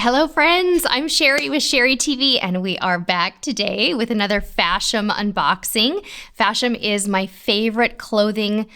Hello friends, I'm Sherry with Sherry TV and we are back today with another Fashem unboxing. Fashem is my favorite clothing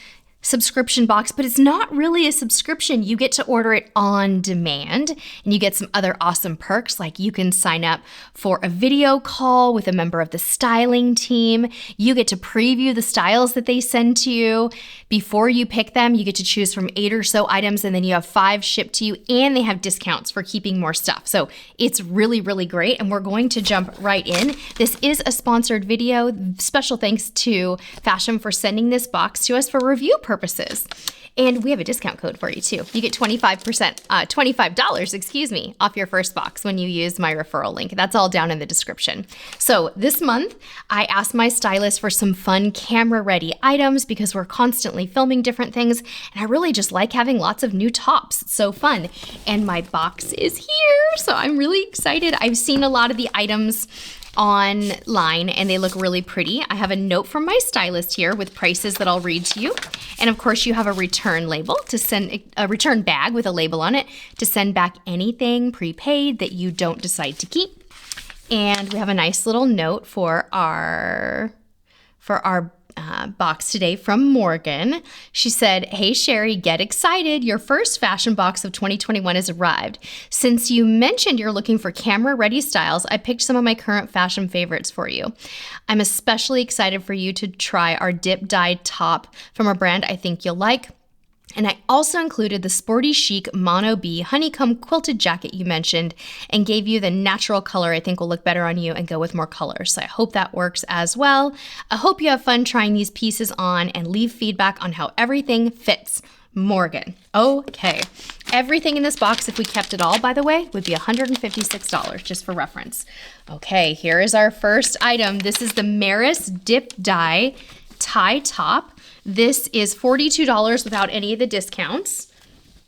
subscription box, but it's not really a subscription. You get to order it on demand and you get some other awesome perks, like you can sign up for a video call with a member of the styling team. You get to preview the styles that they send to you. Before you pick them, you get to choose from 8 or so items and then you have 5 shipped to you, and they have discounts for keeping more stuff. So it's really, really great, and we're going to jump right in. This is a sponsored video. Special thanks to Fashem for sending this box to us for review purposes. And we have a discount code for you too. You get $25 off your first box when you use my referral link. That's all down in the description. So this month, I asked my stylist for some fun camera-ready items because we're constantly filming different things, and I really just like having lots of new tops. It's so fun. And my box is here, so I'm really excited. I've seen a lot of the items online and they look really pretty. I have a note from my stylist here with prices that I'll read to you. And of course you have a return label to send, a return bag with a label on it to send back anything prepaid that you don't decide to keep. And we have a nice little note for our box today from Morgan. She said, "Hey Sherry, get excited. Your first Fashem box of 2021 has arrived. Since you mentioned you're looking for camera-ready styles, I picked some of my current Fashem favorites for you. I'm especially excited for you to try our dip-dyed top from a brand I think you'll like. And I also included the sporty chic mono bee honeycomb quilted jacket you mentioned and gave you the natural color I think will look better on you and go with more colors. So I hope that works as well. I hope you have fun trying these pieces on and leave feedback on how everything fits. Morgan." Okay. Everything in this box, if we kept it all, by the way, would be $156, just for reference. Okay, here is our first item. This is the Maris Dip Dye tie top. This is $42 without any of the discounts.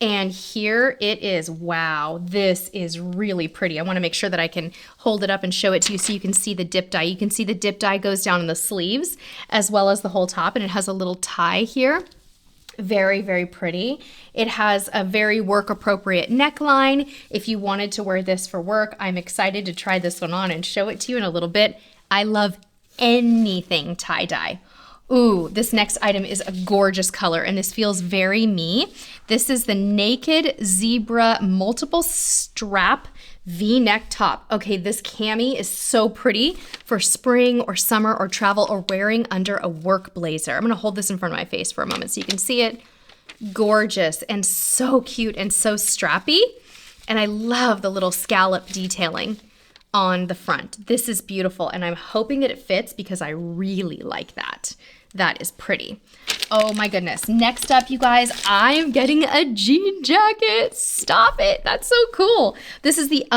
And here it is. Wow, this is really pretty. I want to make sure that I can hold it up and show it to you so you can see the dip dye. You can see the dip dye goes down in the sleeves as well as the whole top, and it has a little tie here. Very, very pretty. It has a very work-appropriate neckline. If you wanted to wear this for work, I'm excited to try this one on and show it to you in a little bit. I love anything tie-dye. Ooh, this next item is a gorgeous color, and this feels very me. This is the Naked Zebra Multiple Strap V-neck top. Okay, this cami is so pretty for spring or summer or travel or wearing under a work blazer. I'm gonna hold this in front of my face for a moment so you can see it. Gorgeous and so cute and so strappy. And I love the little scallop detailing on the front. This is beautiful, and I'm hoping that it fits because I really like that. That is pretty. Oh my goodness. Next up, you guys, I'm getting a jean jacket. Stop it. That's so cool. This is the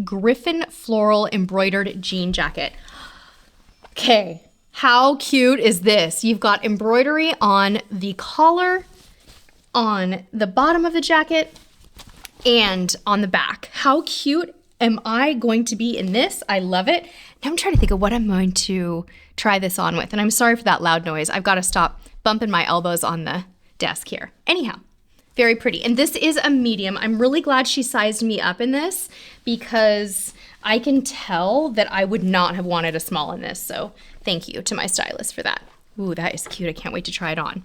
Griffin Floral Embroidered Jean Jacket. Okay, how cute is this? You've got embroidery on the collar, on the bottom of the jacket, and on the back. How cute am I going to be in this? I love it. Now I'm trying to think of what I'm going to try this on with. And I'm sorry for that loud noise. I've got to stop bumping my elbows on the desk here. Anyhow, very pretty. And this is a medium. I'm really glad she sized me up in this because I can tell that I would not have wanted a small in this. So thank you to my stylist for that. Ooh, that is cute. I can't wait to try it on.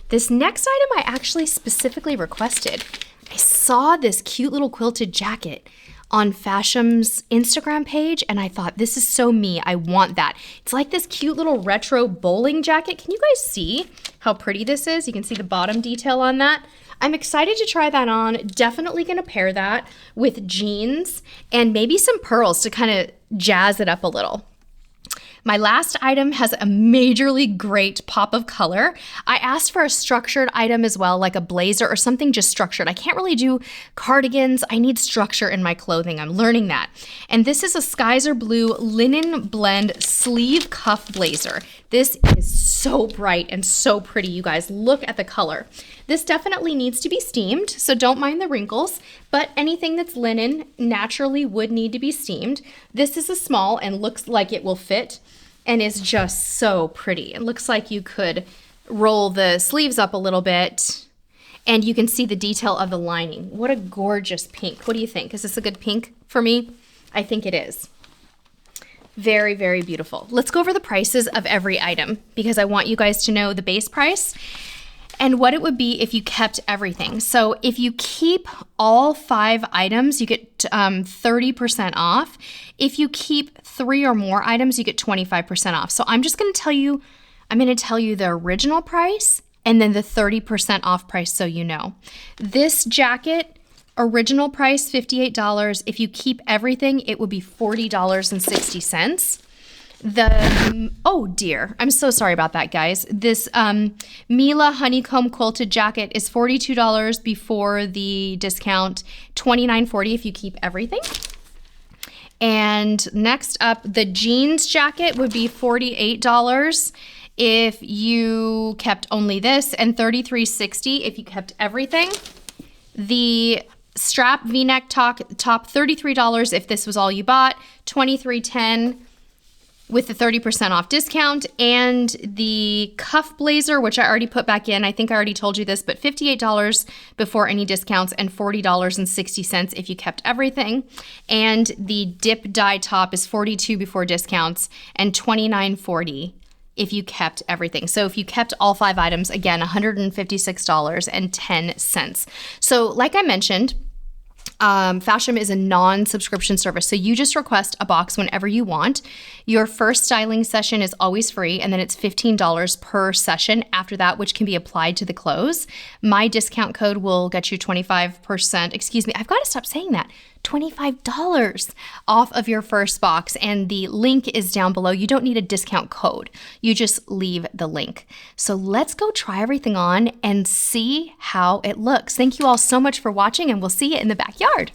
This next item I actually specifically requested. I saw this cute little quilted jacket on Fashem's Instagram page, and I thought, this is so me. I want that. It's like this cute little retro bowling jacket. Can you guys see how pretty this is? You can see the bottom detail on that. I'm excited to try that on. Definitely gonna pair that with jeans and maybe some pearls to kind of jazz it up a little. My last item has a majorly great pop of color. I asked for a structured item as well, like a blazer or something just structured. I can't really do cardigans. I need structure in my clothing. I'm learning that. And this is a Skyzer Blue linen blend sleeve cuff blazer. This is so bright and so pretty, you guys. Look at the color. This definitely needs to be steamed, so don't mind the wrinkles, but anything that's linen naturally would need to be steamed. This is a small and looks like it will fit and is just so pretty. It looks like you could roll the sleeves up a little bit And you can see the detail of the lining. What a gorgeous pink. What do you think? Is this a good pink for me? I think it is. Very, very beautiful. Let's go over the prices of every item because I want you guys to know the base price and what it would be if you kept everything. So if you keep all 5 items, you get 30% off. If you keep 3 or more items, you get 25% off. So I'm just going to tell you, the original price and then the 30% off price so you know. This jacket, original price, $58. If you keep everything, it would be $40.60. Oh dear, I'm so sorry about that, guys. This Mila honeycomb quilted jacket is $42 before the discount, $29.40 if you keep everything. And next up, the jeans jacket would be $48 if you kept only this, and $33.60 if you kept everything. The strap V-neck top, $33 if this was all you bought, $23.10 with the 30% off discount. And the cuff blazer, which I already put back in, I think I already told you this, but $58 before any discounts and $40.60 if you kept everything. And the dip dye top is $42 before discounts and $29.40 if you kept everything. So if you kept all 5 items, again, $156.10. So like I mentioned, Fashem is a non-subscription service, so you just request a box whenever you want. Your first styling session is always free, and then it's $15 per session after that, which can be applied to the clothes. My discount code will get you 25%, excuse me, I've got to stop saying that, $25 off of your first box, and the link is down below. You don't need a discount code. You just leave the link. So let's go try everything on and see how it looks. Thank you all so much for watching, and we'll see you in the backyard.